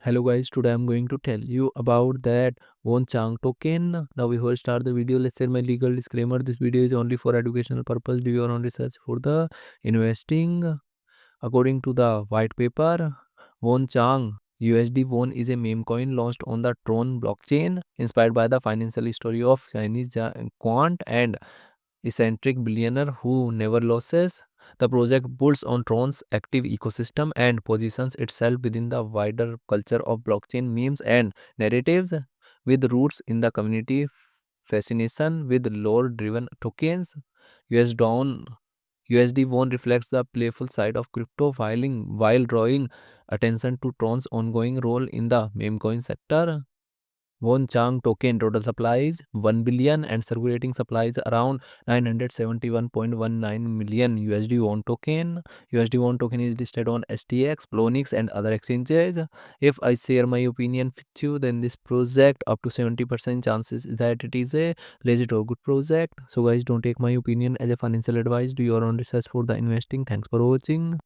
Hello guys, today I'm going to tell you about that Won Chang token. Now before start the video, let's say my legal disclaimer. This video is only for educational purpose. Do your own research for the investing. According to the white paper, Won Chang USDWON is a meme coin launched on the Tron blockchain, inspired by the financial story of Chinese quant and eccentric billionaire who never loses. The project builds on Tron's active ecosystem and positions itself within the wider culture of blockchain memes and narratives, with roots in the community fascination with lore-driven tokens. US Dawn USD1 reflects the playful side of crypto filing while drawing attention to Tron's ongoing role in the meme coin sector. Won Chang token total supply is 1 billion and circulating supply is around 971.19 million USD won token. USD won token is listed on STX, Plonix and other exchanges. If I share my opinion with you, then this project up to 70% chances that it is a legit or good project. So guys, don't take my opinion as a financial advice. Do your own research for the investing. Thanks for watching.